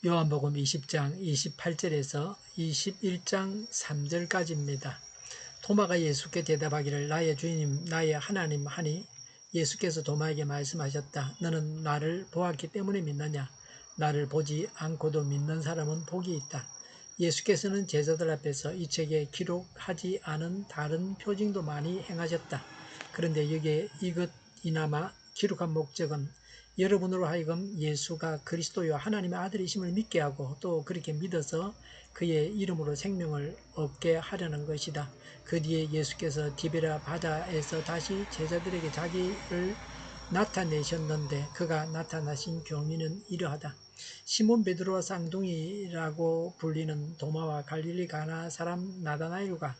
요한복음 20장 28절에서 21장 3절까지입니다. 도마가 예수께 대답하기를 나의 주님 나의 하나님 하니 예수께서 도마에게 말씀하셨다. 너는 나를 보았기 때문에 믿느냐? 나를 보지 않고도 믿는 사람은 복이 있다. 예수께서는 제자들 앞에서 이 책에 기록하지 않은 다른 표징도 많이 행하셨다. 그런데 여기에 이것이나마 기록한 목적은 여러분으로 하여금 예수가 그리스도요 하나님의 아들이심을 믿게 하고 또 그렇게 믿어서 그의 이름으로 생명을 얻게 하려는 것이다. 그 뒤에 예수께서 디베랴 바다에서 다시 제자들에게 자기를 나타내셨는데 그가 나타나신 경위는 이러하다. 시몬 베드로와 쌍둥이라고 불리는 도마와 갈릴리 가나 사람 나다나엘과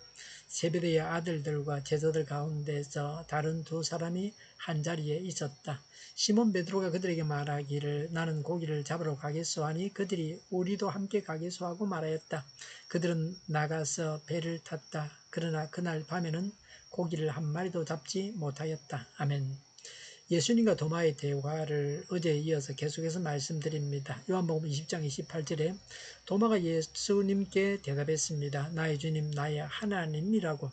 세베대의 아들들과 제자들 가운데서 다른 두 사람이 한자리에 있었다. 시몬 베드로가 그들에게 말하기를 나는 고기를 잡으러 가겠소 하니 그들이 우리도 함께 가겠소 하고 말하였다. 그들은 나가서 배를 탔다. 그러나 그날 밤에는 고기를 한 마리도 잡지 못하였다. 아멘. 예수님과 도마의 대화를 어제에 이어서 계속해서 말씀드립니다. 요한복음 20장 28절에 도마가 예수님께 대답했습니다. 나의 주님 나의 하나님이라고.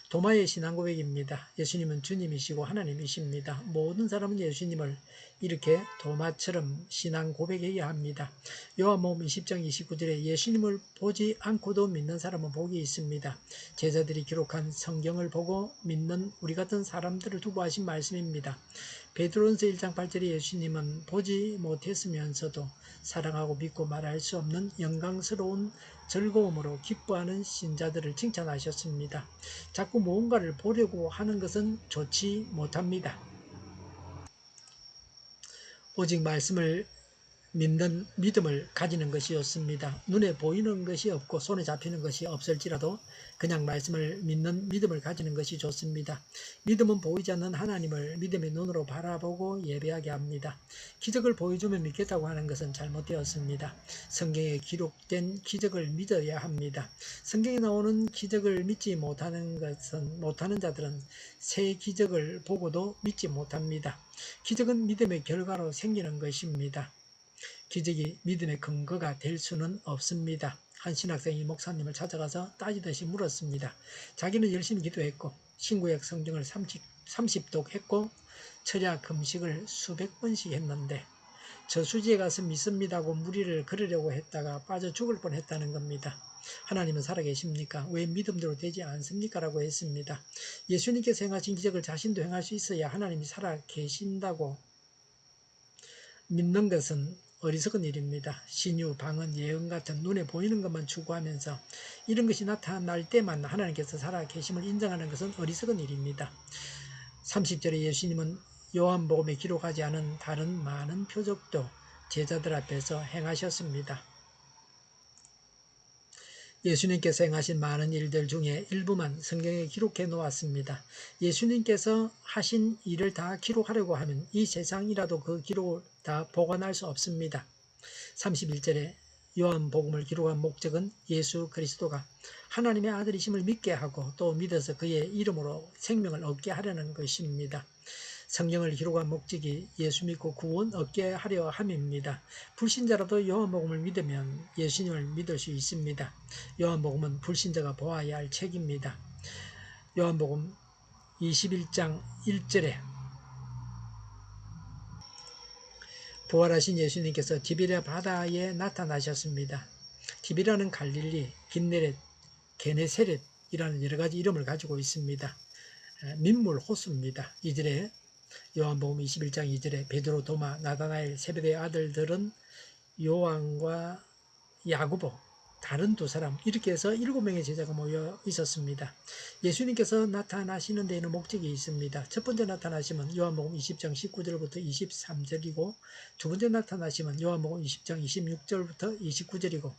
도마의 신앙 고백입니다. 예수님은 주님이시고 하나님이십니다. 모든 사람은 예수님을 이렇게 도마처럼 신앙 고백해야 합니다. 요한복음 20장 29절에 예수님을 보지 않고도 믿는 사람은 복이 있습니다. 제자들이 기록한 성경을 보고 믿는 우리 같은 사람들을 두고 하신 말씀입니다. 베드로전서 1장 8절에 예수님은 보지 못했으면서도 사랑하고 믿고 말할 수 없는 영광스러운 즐거움으로 기뻐하는 신자들을 칭찬하셨습니다. 자꾸 무언가를 보려고 하는 것은 좋지 못합니다. 오직 말씀을 믿는 믿음을 가지는 것이었습니다. 눈에 보이는 것이 없고 손에 잡히는 것이 없을지라도 그냥 말씀을 믿는 믿음을 가지는 것이 좋습니다. 믿음은 보이지 않는 하나님을 믿음의 눈으로 바라보고 예배하게 합니다. 기적을 보여주면 믿겠다고 하는 것은 잘못되었습니다. 성경에 기록된 기적을 믿어야 합니다. 성경에 나오는 기적을 믿지 못하는 자들은 새 기적을 보고도 믿지 못합니다. 기적은 믿음의 결과로 생기는 것입니다. 기적이 믿음의 근거가 될 수는 없습니다. 한 신학생이 목사님을 찾아가서 따지듯이 물었습니다. 자기는 열심히 기도했고 신구약 성경을 30독 했고 철야 금식을 수백 번씩 했는데 저수지에 가서 믿습니다고 무리를 걸으려고 했다가 빠져 죽을 뻔했다는 겁니다. 하나님은 살아계십니까? 왜 믿음대로 되지 않습니까? 라고 했습니다. 예수님께서 행하신 기적을 자신도 행할 수 있어야 하나님이 살아계신다고 믿는 것은 어리석은 일입니다. 신유, 방언, 예언 같은 눈에 보이는 것만 추구하면서 이런 것이 나타날 때만 하나님께서 살아계심을 인정하는 것은 어리석은 일입니다. 30절에 예수님은 요한복음에 기록하지 않은 다른 많은 표적도 제자들 앞에서 행하셨습니다. 예수님께서 행하신 많은 일들 중에 일부만 성경에 기록해 놓았습니다. 예수님께서 하신 일을 다 기록하려고 하면 이 세상이라도 그 기록을 다 보관할 수 없습니다. 31절에 요한복음을 기록한 목적은 예수 그리스도가 하나님의 아들이심을 믿게 하고 또 믿어서 그의 이름으로 생명을 얻게 하려는 것입니다. 성경을 기록한 목적이 예수 믿고 구원 얻게 하려 함입니다. 불신자라도 요한복음을 믿으면 예수님을 믿을 수 있습니다. 요한복음은 불신자가 보아야 할 책입니다. 요한복음 21장 1절에 부활하신 예수님께서 디베랴 바다에 나타나셨습니다. 디베랴는 갈릴리, 긴네렛, 게네세렛이라는 여러 가지 이름을 가지고 있습니다. 민물 호수입니다. 2절에 요한복음 21장 2절에 베드로, 도마, 나다나엘, 세베대의 아들들은 요한과 야고보, 다른 두 사람 이렇게 해서 7명의 제자가 모여 있었습니다. 예수님께서 나타나시는 데에는 목적이 있습니다. 첫 번째 나타나시면 요한복음 20장 19절부터 23절이고 두 번째 나타나시면 요한복음 20장 26절부터 29절이고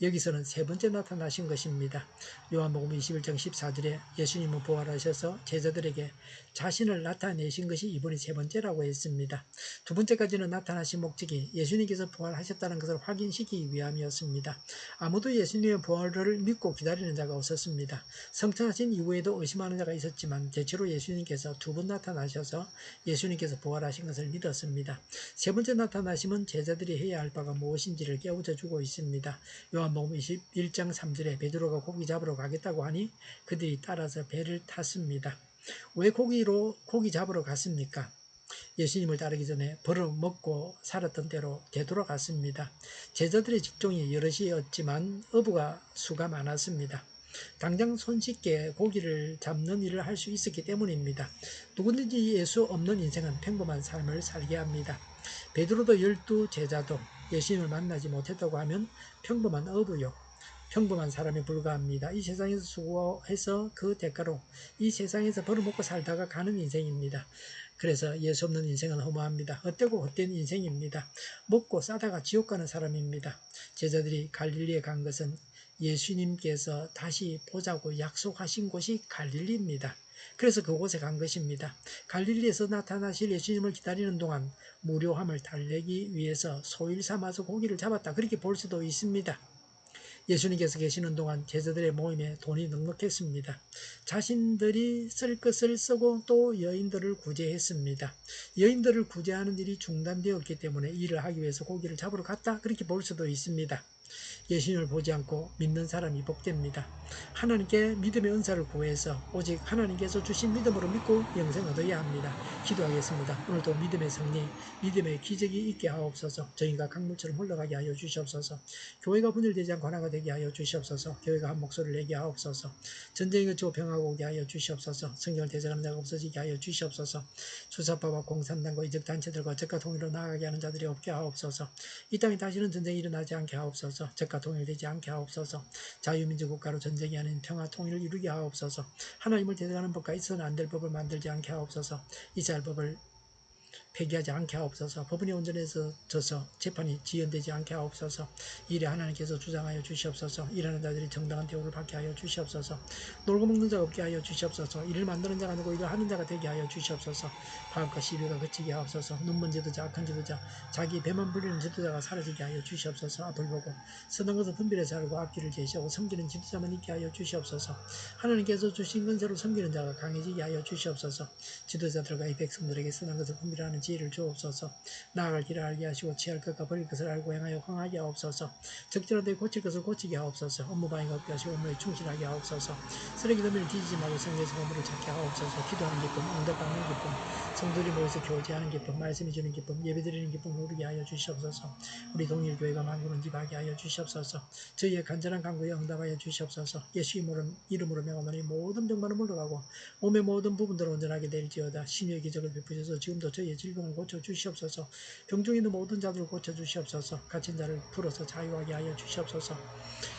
여기서는 세 번째 나타나신 것입니다. 요한복음 21장 14절에 예수님은 부활하셔서 제자들에게 자신을 나타내신 것이 이번이 세 번째라고 했습니다. 두 번째까지는 나타나신 목적이 예수님께서 부활하셨다는 것을 확인시키기 위함이었습니다. 아무도 예수님의 부활을 믿고 기다리는 자가 없었습니다. 성천하신 이후에도 의심하는 자가 있었지만 대체로 예수님께서 두 번 나타나셔서 예수님께서 부활하신 것을 믿었습니다. 세 번째 나타나심은 제자들이 해야 할 바가 무엇인지를 깨우쳐 주고 있습니다. 요한복음 21장 3절에 베드로가 고기 잡으러 가겠다고 하니 그들이 따라서 배를 탔습니다. 왜 고기 잡으러 갔습니까? 예수님을 따르기 전에 벌어먹고 살았던 대로 되돌아갔습니다. 제자들의 직종이 여럿이었지만 어부가 수가 많았습니다. 당장 손쉽게 고기를 잡는 일을 할 수 있었기 때문입니다. 누구든지 예수 없는 인생은 평범한 삶을 살게 합니다. 베드로도 12 제자도 예수님을 만나지 못했다고 하면 평범한 어부요, 평범한 사람에 불과합니다. 이 세상에서 수고해서 그 대가로 이 세상에서 벌어먹고 살다가 가는 인생입니다. 그래서 예수 없는 인생은 허무합니다. 헛되고 헛된 인생입니다. 먹고 싸다가 지옥 가는 사람입니다. 제자들이 갈릴리에 간 것은 예수님께서 다시 보자고 약속하신 곳이 갈릴리입니다. 그래서 그곳에 간 것입니다. 갈릴리에서 나타나실 예수님을 기다리는 동안 무료함을 달래기 위해서 소일 삼아서 고기를 잡았다, 그렇게 볼 수도 있습니다. 예수님께서 계시는 동안 제자들의 모임에 돈이 넉넉했습니다. 자신들이 쓸 것을 쓰고 또 여인들을 구제했습니다. 여인들을 구제하는 일이 중단되었기 때문에 일을 하기 위해서 고기를 잡으러 갔다, 그렇게 볼 수도 있습니다. 예수님을 보지 않고 믿는 사람이 복됩니다. 하나님께 믿음의 은사를 구해서 오직 하나님께서 주신 믿음으로 믿고 영생 얻어야 합니다. 기도하겠습니다. 오늘도 믿음의 승리, 믿음의 기적이 있게 하옵소서. 저희가 강물처럼 흘러가게 하여 주시옵소서. 교회가 분열되지 않고 하나가 되게 하여 주시옵소서. 교회가 한 목소리를 내게 하옵소서. 전쟁이 그치고 평화가 오게 하여 주시옵소서. 성경을 대적하는 자가 없어지게 하여 주시옵소서. 주사파와 공산당과 이적단체들과 적과 통일로 나아가게 하는 자들이 없게 하옵소서. 이 땅에 다시는 전쟁이 일어나지 않게 하옵소서. 적과 통일되지 않게 하옵소서. 자유민주 국가로 전쟁이 아닌 평화 통일을 이루게 하옵소서. 하나님을 대적하는 법과 있어서는 안 될 법을 만들지 않게 하옵소서. 이스라엘 법을 폐기하지 않게 하옵소서. 법원이 온전해져서 재판이 지연되지 않게 하옵소서. 이래 하나님께서 주장하여 주시옵소서. 일하는 자들이 정당한 대우를 받게 하여 주시옵소서. 놀고 먹는 자가 없게 하여 주시옵소서. 일을 만드는 자가 아니고 일을 하는 자가 되게 하여 주시옵소서. 파업과 시비가 그치게 하옵소서. 눈먼 지도자, 악한 지도자, 자기 배만 불리는 지도자가 사라지게 하여 주시옵소서. 앞을 보고 선한 것을 분별해 살고 앞길을 제시하고 섬기는 지도자만 있게 하여 주시옵소서. 하나님께서 주신 건세로 섬기는 자가 강해지게 하여 주시옵소서. 지도자들과 이 백성들에게 선한 것을 분별하는 지혜를 주옵소서. 나아갈 길을 알게 하시고 취할 것과 버릴 것을 알고 행하여 흥하게 하옵소서. 적절한 데 고칠 것을 고치게 하옵소서. 업무방해가 없게 하시고 업무에 충실하게 하옵소서. 쓰레기 더미를 뒤지지 말고 성경에서 건물을 찾게 하옵소서. 기도하는 기쁨, 응답받는 기쁨, 성도들이 모여서 교제하는 기쁨, 말씀이 주는 기쁨, 예배드리는 기쁨을 누리게 하여 주시옵소서. 우리 동일교회가 만구는 집 하게 하여 주시옵소서. 저희의 간절한 간구에 응답하여 주시옵소서. 예수 이름으로 명하노니 모든 병만은 물러가고 몸의 모든 부분들을 온전하게 될지어다. 심의 기적을 베푸셔서 지금도 저희의 질병을 고쳐 주시옵소서. 병중에 있는 모든 자들을 고쳐 주시옵소서. 갇힌 자를 풀어서 자유하게 하여 주시옵소서.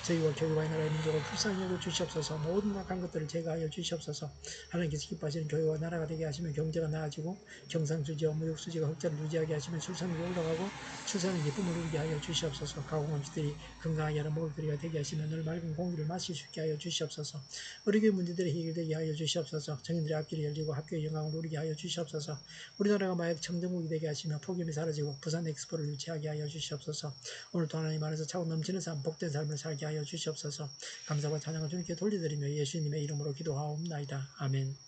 저희와 교회와 나라의 민족을 불쌍히 여겨 주시옵소서. 모든 악한 것들을 제거하여 주시옵소서. 하나님께서 기뻐하시는 교회와 나라가 되게 하시면 경제가 나아지고 경상수지와 무역수지가 흑자를 유지하게 하시면 출산율이 올라가고 출산의 기쁨을 누리게 하여 주시옵소서. 가공업체들이 건강하게 하는 먹을거리가 되게 하시면 늘 맑은 공기를 마실 수 있게 하여 주시옵소서. 의료계 문제들이 해결되게 하여 주시옵소서. 정인들의 앞길이 열리고 학교의 영광을 누리게 하여 주시옵소서. 우리나라가 마약 청정국이 되게 하시며 폭염이 사라지고 부산 엑스포를 유치하게 하여 주시옵소서. 오늘도 하나님 안에서 차고 넘치는 삶, 복된 삶을 살게 하여 주시옵소서. 감사와 찬양을 주님께 돌려드리며 예수님의 이름으로 기도하옵나이다. 아멘.